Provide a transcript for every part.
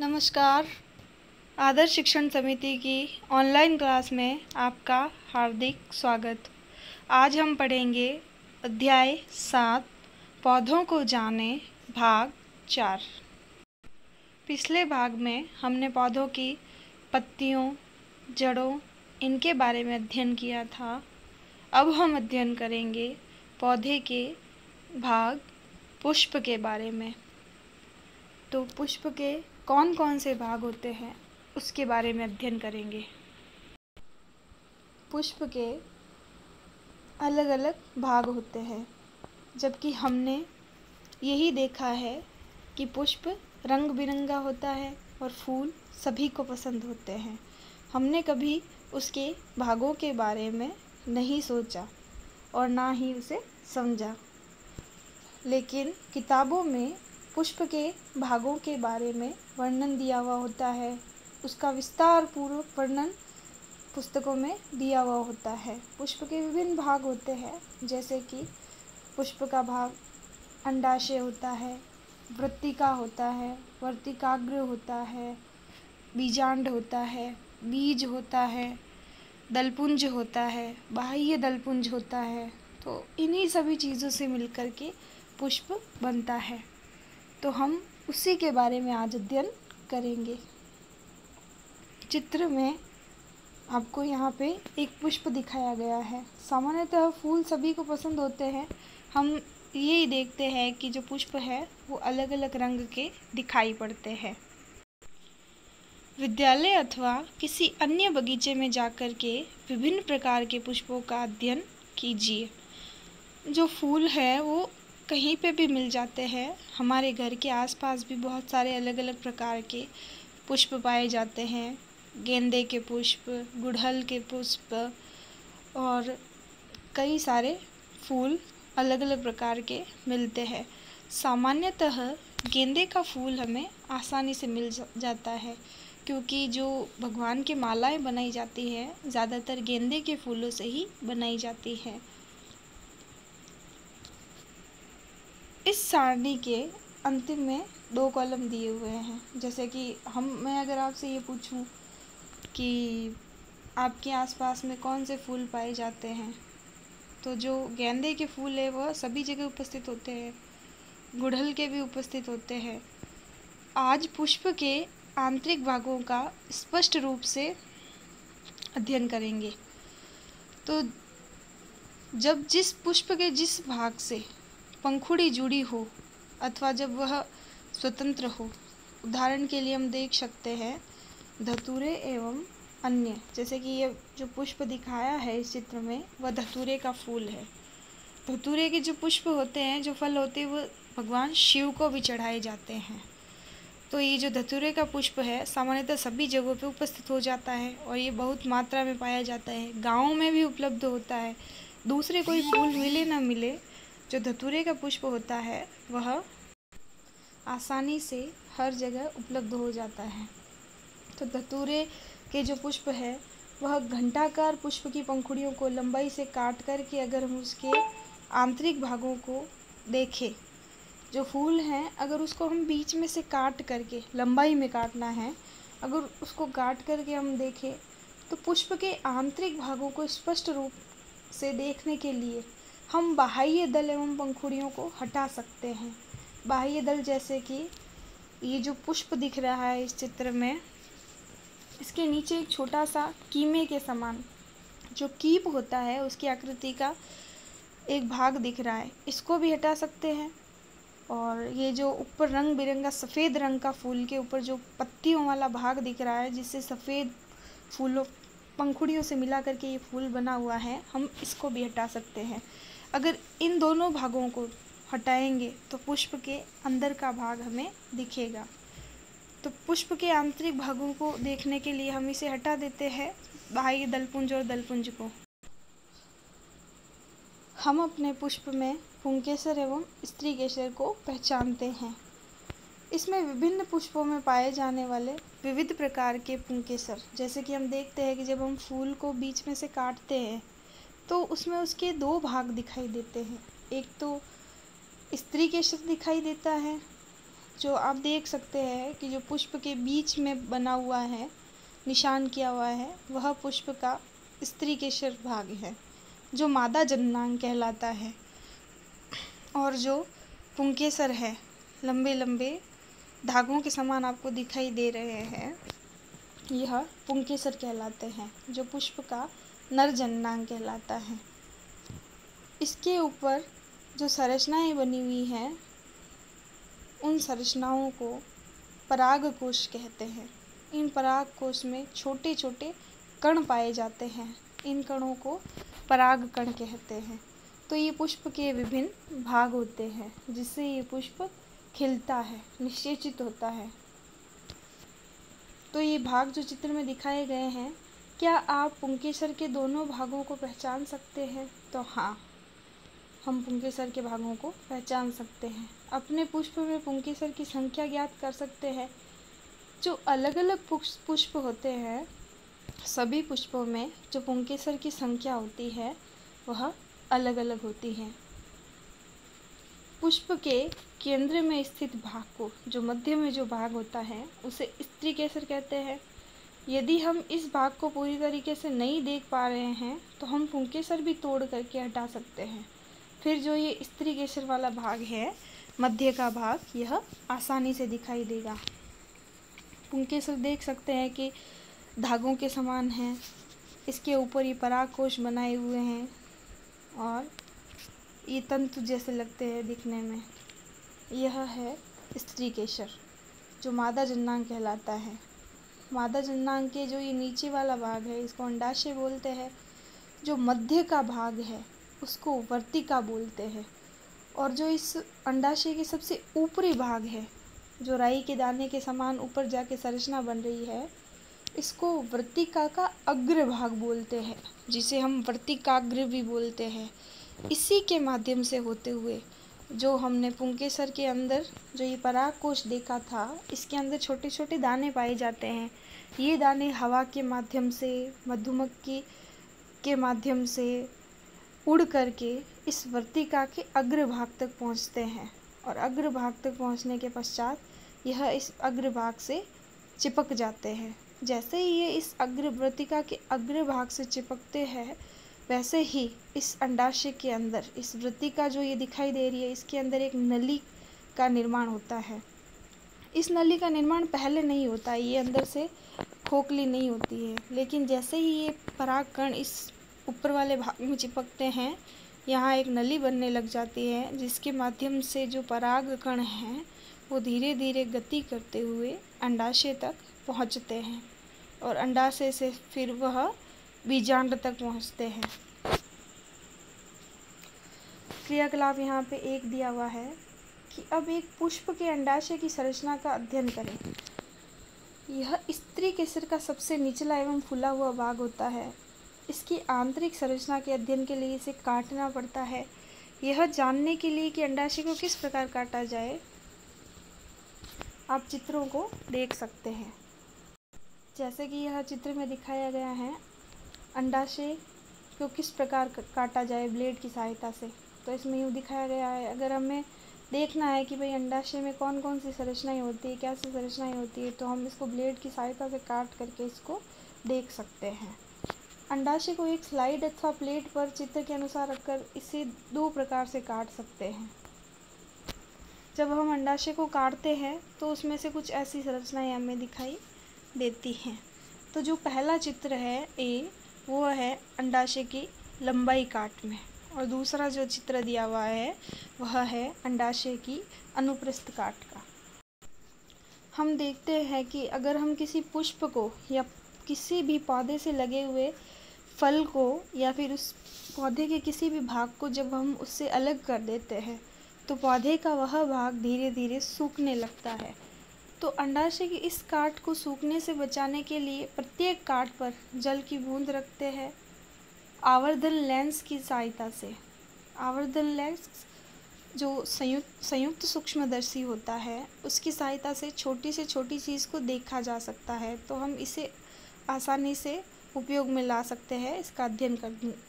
नमस्कार। आदर्श शिक्षण समिति की ऑनलाइन क्लास में आपका हार्दिक स्वागत। आज हम पढ़ेंगे अध्याय 7 पौधों को जानें भाग 4। पिछले भाग में हमने पौधों की पत्तियों, जड़ों इनके बारे में अध्ययन किया था। अब हम अध्ययन करेंगे पौधे के भाग पुष्प के बारे में। तो पुष्प के कौन कौन से भाग होते हैं उसके बारे में अध्ययन करेंगे। पुष्प के अलग अलग भाग होते हैं, जबकि हमने यही देखा है कि पुष्प रंग बिरंगा होता है और फूल सभी को पसंद होते हैं। हमने कभी उसके भागों के बारे में नहीं सोचा और ना ही उसे समझा, लेकिन किताबों में पुष्प के भागों के बारे में वर्णन दिया हुआ होता है। उसका विस्तार पूर्वक वर्णन पुस्तकों में दिया हुआ होता है। पुष्प के विभिन्न भाग होते हैं, जैसे कि पुष्प का भाग अंडाशय होता है, वृत्तिका होता है, वर्तिकाग्र होता है, बीजांड होता है, बीज होता है, दलपुंज होता है, बाह्य दलपुंज होता है। तो इन्हीं सभी चीज़ों से मिलकर के पुष्प बनता है। तो हम उसी के बारे में आज अध्ययन करेंगे। चित्र में आपको यहाँ पे एक पुष्प दिखाया गया है। सामान्यतः फूल सभी को पसंद होते हैं। हम यही देखते हैं कि जो पुष्प है वो अलग अलग रंग के दिखाई पड़ते हैं। विद्यालय अथवा किसी अन्य बगीचे में जाकर के विभिन्न प्रकार के पुष्पों का अध्ययन कीजिए। जो फूल है वो कहीं पे भी मिल जाते हैं। हमारे घर के आसपास भी बहुत सारे अलग अलग प्रकार के पुष्प पाए जाते हैं। गेंदे के पुष्प, गुड़हल के पुष्प और कई सारे फूल अलग अलग प्रकार के मिलते हैं। सामान्यतः गेंदे का फूल हमें आसानी से मिल जाता है, क्योंकि जो भगवान की मालाएं बनाई जाती हैं ज़्यादातर गेंदे के फूलों से ही बनाई जाती हैं। इस सारणी के अंतिम में 2 कॉलम दिए हुए हैं। जैसे कि मैं अगर आपसे ये पूछूं कि आपके आसपास में कौन से फूल पाए जाते हैं, तो जो गेंदे के फूल है वह सभी जगह उपस्थित होते हैं, गुड़हल के भी उपस्थित होते हैं। आज पुष्प के आंतरिक भागों का स्पष्ट रूप से अध्ययन करेंगे। तो जब जिस पुष्प के जिस भाग से पंखुड़ी जुड़ी हो अथवा जब वह स्वतंत्र हो, उदाहरण के लिए हम देख सकते हैं धतूरे एवं अन्य। जैसे कि ये जो पुष्प दिखाया है इस चित्र में वह धतूरे का फूल है। धतूरे के जो पुष्प होते हैं, जो फल होते हैं, वो भगवान शिव को भी चढ़ाए जाते हैं। तो ये जो धतूरे का पुष्प है सामान्यतः सभी जगहों पे उपस्थित हो जाता है और ये बहुत मात्रा में पाया जाता है। गाँव में भी उपलब्ध होता है। दूसरे कोई फूल मिले ना मिले, जो धतूरे का पुष्प होता है वह आसानी से हर जगह उपलब्ध हो जाता है। तो धतूरे के जो पुष्प है वह घंटाकार पुष्प की पंखुड़ियों को लंबाई से काट कर के अगर हम उसके आंतरिक भागों को देखें, जो फूल हैं अगर उसको हम बीच में से काट करके, लंबाई में काटना है, अगर उसको काट करके हम देखें तो पुष्प के आंतरिक भागों को स्पष्ट रूप से देखने के लिए हम बाह्य दल एवं पंखुड़ियों को हटा सकते हैं। बाह्य दल जैसे कि ये जो पुष्प दिख रहा है इस चित्र में, इसके नीचे एक छोटा सा कीमे के समान जो कीप होता है उसकी आकृति का एक भाग दिख रहा है, इसको भी हटा सकते हैं। और ये जो ऊपर रंग बिरंगा सफ़ेद रंग का फूल के ऊपर जो पत्तियों वाला भाग दिख रहा है, जिससे सफ़ेद फूलों पंखुड़ियों से मिला करके ये फूल बना हुआ है, हम इसको भी हटा सकते हैं। अगर इन दोनों भागों को हटाएंगे तो पुष्प के अंदर का भाग हमें दिखेगा। तो पुष्प के आंतरिक भागों को देखने के लिए हम इसे हटा देते हैं, बाह्य दलपुंज और दलपुंज को। हम अपने पुष्प में पुंकेसर एवं स्त्री केसर को पहचानते हैं। इसमें विभिन्न पुष्पों में पाए जाने वाले विविध प्रकार के पुंकेसर, जैसे कि हम देखते हैं कि जब हम फूल को बीच में से काटते हैं तो उसमें उसके 2 भाग दिखाई देते हैं। एक तो स्त्री केसर दिखाई देता है जो आप देख सकते हैं कि जो पुष्प के बीच में बना हुआ है, निशान किया हुआ है, वह पुष्प का स्त्री केसर भाग है जो मादा जननांग कहलाता है। और जो पुंकेसर है, लंबे लंबे धागों के समान आपको दिखाई दे रहे हैं, यह पुंकेसर कहलाते हैं जो पुष्प का नर जननांग कहलाता है। इसके ऊपर जो संरचनाएं बनी हुई हैं, उन संरचनाओं को परागकोश कहते हैं। इन परागकोश में छोटे छोटे कण पाए जाते हैं, इन कणों को परागकण कहते हैं। तो ये पुष्प के विभिन्न भाग होते हैं जिससे ये पुष्प खिलता है, निषेचित होता है। तो ये भाग जो चित्र में दिखाए गए हैं, क्या आप पुंकेसर के दोनों भागों को पहचान सकते हैं? तो हाँ, हम पुंकेसर के भागों को पहचान सकते हैं। अपने पुष्प में पुंकेसर की संख्या ज्ञात कर सकते हैं। जो अलग अलग पुष्प होते हैं, सभी पुष्पों में जो पुंकेसर की संख्या होती है वह अलग अलग होती है। पुष्प के केंद्र में स्थित भाग को, जो मध्य में जो भाग होता है, उसे स्त्री केसर कहते हैं। यदि हम इस भाग को पूरी तरीके से नहीं देख पा रहे हैं तो हम पुंकेसर भी तोड़ करके हटा सकते हैं। फिर जो ये स्त्री केसर वाला भाग है, मध्य का भाग, यह आसानी से दिखाई देगा। पुंकेसर देख सकते हैं कि धागों के समान है, इसके ऊपर ये परागकोश बनाए हुए हैं और ये तंतु जैसे लगते हैं दिखने में। यह है स्त्री केसर जो मादा जननांग कहलाता है। मादा जननांग के जो ये नीचे वाला भाग है, इसको अंडाशय बोलते हैं। जो मध्य का भाग है उसको वर्तिका बोलते हैं। और जो इस अंडाशय के सबसे ऊपरी भाग है, जो राई के दाने के समान ऊपर जाके संरचना बन रही है, इसको वर्तिका का अग्र भाग बोलते हैं, जिसे हम वर्तिकाग्र भी बोलते हैं। इसी के माध्यम से होते हुए जो हमने पुंकेसर के अंदर जो ये परागकोश देखा था, इसके अंदर छोटे छोटे दाने पाए जाते हैं। ये दाने हवा के माध्यम से, मधुमक्खी के माध्यम से उड़ करके इस वर्तिका के अग्र भाग तक पहुंचते हैं और अग्र भाग तक पहुंचने के पश्चात यह इस अग्र भाग से चिपक जाते हैं। जैसे ही ये इस अग्र वर्तिका के अग्र भाग से चिपकते हैं, वैसे ही इस अंडाशय के अंदर इस वर्तिका जो ये दिखाई दे रही है, इसके अंदर एक नली का निर्माण होता है। इस नली का निर्माण पहले नहीं होता है, ये अंदर से खोखली नहीं होती है, लेकिन जैसे ही ये परागकण इस ऊपर वाले भाग में चिपकते हैं, यहाँ एक नली बनने लग जाती है, जिसके माध्यम से जो परागकण हैं वो धीरे धीरे गति करते हुए अंडाशय तक पहुँचते हैं और अंडाशय से फिर वह बीजांड तक पहुँचते हैं। क्रियाकलाप यहाँ पे एक दिया हुआ है कि अब एक पुष्प के अंडाशय की संरचना का अध्ययन करें। यह स्त्री केसर का सबसे निचला एवं फूला हुआ भाग होता है। इसकी आंतरिक संरचना के अध्ययन के लिए इसे काटना पड़ता है। यह जानने के लिए कि अंडाशय को किस प्रकार काटा जाए, आप चित्रों को देख सकते हैं। जैसे कि यह चित्र में दिखाया गया है, अंडाशय को किस प्रकार काटा जाए ब्लेड की सहायता से। तो इसमें यूँ दिखाया गया है, अगर हमें देखना है कि भाई अंडाशय में कौन कौन सी संरचनाएं होती है, क्या सी संरचनाएं होती है, तो हम इसको ब्लेड की सहायता से काट करके इसको देख सकते हैं। अंडाशय को एक स्लाइड अथवा प्लेट पर चित्र के अनुसार रखकर इसे दो प्रकार से काट सकते हैं। जब हम अंडाशय को काटते हैं तो उसमें से कुछ ऐसी संरचनाएं हमें दिखाई देती हैं। तो जो पहला चित्र है ए, वो है अंडाशय की लंबाई काट में, और दूसरा जो चित्र दिया हुआ है वह है अंडाशय की अनुप्रस्थ काट का। हम देखते हैं कि अगर हम किसी पुष्प को या किसी भी पौधे से लगे हुए फल को या फिर उस पौधे के किसी भी भाग को जब हम उससे अलग कर देते हैं तो पौधे का वह भाग धीरे धीरे सूखने लगता है। तो अंडाशय की इस काट को सूखने से बचाने के लिए प्रत्येक काट पर जल की बूंद रखते हैं आवर्धन लेंस की सहायता से। आवर्धन लेंस जो संयुक्त सूक्ष्मदर्शी होता है, उसकी सहायता से छोटी से छोटी चीज़ को देखा जा सकता है। तो हम इसे आसानी से उपयोग में ला सकते हैं इसका अध्ययन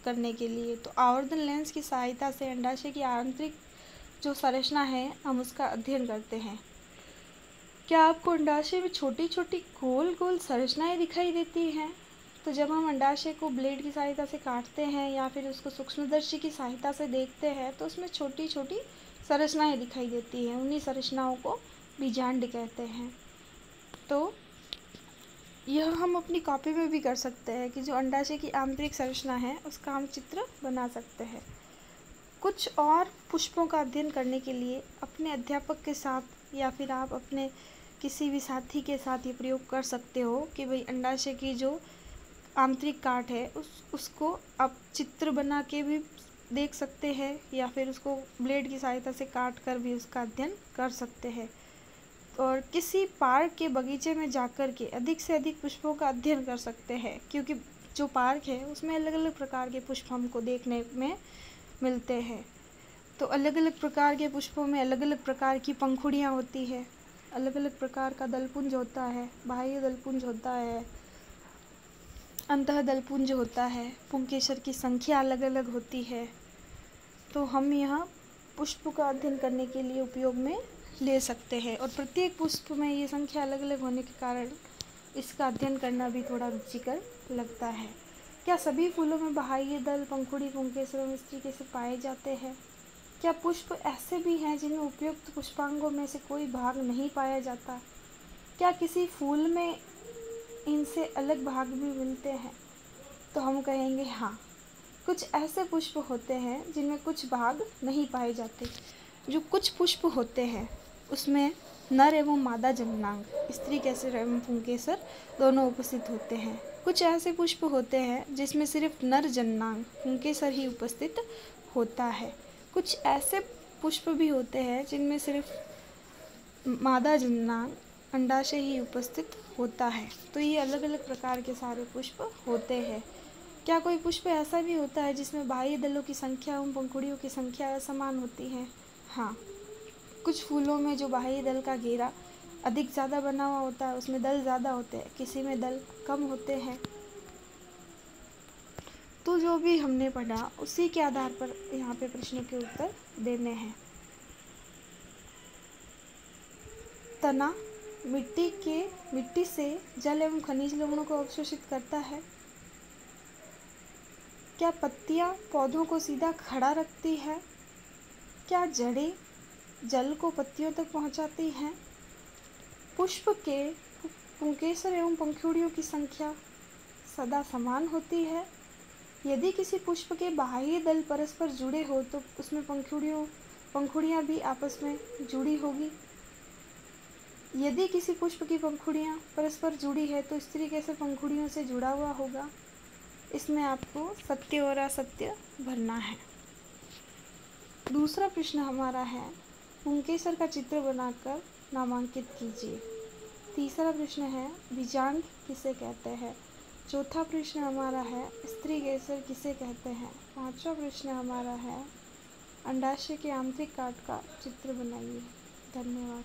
करने के लिए। तो आवर्धन लेंस की सहायता से अंडाशय की आंतरिक जो संरचना है हम उसका अध्ययन करते हैं। क्या आपको अंडाशय में छोटी छोटी गोल गोल संरचनाएं दिखाई देती हैं? तो जब हम अंडाशय को ब्लेड की सहायता से काटते हैं या फिर उसको सूक्ष्मदर्शी की सहायता से देखते हैं तो उसमें छोटी छोटी संरचनाएं दिखाई देती हैं। उन्हीं संरचनाओं को बीजांड कहते हैं। तो यह हम अपनी कॉपी में भी कर सकते हैं कि जो अंडाशय की आंतरिक संरचना है उसका हम चित्र बना सकते हैं। कुछ और पुष्पों का अध्ययन करने के लिए अपने अध्यापक के साथ या फिर आप अपने किसी भी साथी के साथ ये प्रयोग कर सकते हो कि भाई अंडाशय की जो आंतरिक काट है उसको आप चित्र बना के भी देख सकते हैं या फिर उसको ब्लेड की सहायता से काट कर भी उसका अध्ययन कर सकते हैं। और किसी पार्क के बगीचे में जाकर के अधिक से अधिक पुष्पों का अध्ययन कर सकते हैं, क्योंकि जो पार्क है उसमें अलग अलग प्रकार के पुष्प हमको देखने में मिलते हैं। तो अलग अलग प्रकार के पुष्पों में अलग अलग प्रकार की पंखुड़ियाँ होती है, अलग अलग प्रकार का दलपुंज होता है, बाह्य दलपुंज होता है, अंतः दलपुंज होता है, पुंकेसर की संख्या अलग अलग होती है। तो हम यहाँ पुष्प का अध्ययन करने के लिए उपयोग में ले सकते हैं और प्रत्येक पुष्प में ये संख्या अलग अलग होने के कारण इसका अध्ययन करना भी थोड़ा रुचिकर लगता है। क्या सभी फूलों में बाह्य दल, पंखुड़ी, पुंकेसर एवं इस तरीके से पाए जाते हैं? क्या पुष्प ऐसे भी हैं जिनमें उपयुक्त पुष्पांगों में से कोई भाग नहीं पाया जाता? क्या किसी फूल में इनसे अलग भाग भी मिलते हैं? तो हम कहेंगे हाँ, कुछ ऐसे पुष्प होते हैं जिनमें कुछ भाग नहीं पाए जाते। जो कुछ पुष्प होते हैं उसमें नर एवं मादा जननांग, स्त्री केसर एवं पुंकेसर दोनों उपस्थित होते हैं। कुछ ऐसे पुष्प होते हैं जिसमें सिर्फ नर जननांग पुंकेसर ही उपस्थित होता है। कुछ ऐसे पुष्प भी होते हैं जिनमें सिर्फ मादा जननांग अंडाशय ही उपस्थित होता है। तो ये अलग अलग प्रकार के सारे पुष्प होते हैं। क्या कोई पुष्प ऐसा भी होता है जिसमें बाह्य दलों की संख्या एवं पंखुड़ियों की संख्या असमान होती है? हाँ, कुछ फूलों में जो बाह्य दल का घेरा अधिक ज़्यादा बना हुआ होता है उसमें दल ज़्यादा होते हैं, किसी में दल कम होते हैं। तो जो भी हमने पढ़ा उसी के आधार पर यहाँ पे प्रश्नों के उत्तर देने हैं। तना मिट्टी से जल एवं खनिज लवणों को अवशोषित करता है। क्या पत्तियाँ पौधों को सीधा खड़ा रखती है? क्या जड़ें जल को पत्तियों तक पहुँचाती हैं? पुष्प के पुंकेसर एवं पंखुड़ियों की संख्या सदा समान होती है। यदि किसी पुष्प के बाह्य दल परस्पर जुड़े हो तो उसमें पंखुड़ियाँ भी आपस में जुड़ी होगी। यदि किसी पुष्प की पंखुड़ियाँ परस्पर जुड़ी है तो स्त्री केसर पंखुड़ियों से जुड़ा हुआ होगा। इसमें आपको सत्य और असत्य भरना है। दूसरा प्रश्न हमारा है, पुंकेसर का चित्र बनाकर नामांकित कीजिए। तीसरा प्रश्न है, बीजांड किसे कहते हैं? चौथा प्रश्न हमारा है, स्त्री केसर किसे कहते हैं? पांचवा प्रश्न हमारा है, अंडाशय के आंतरिक काट का चित्र बनाइए। धन्यवाद।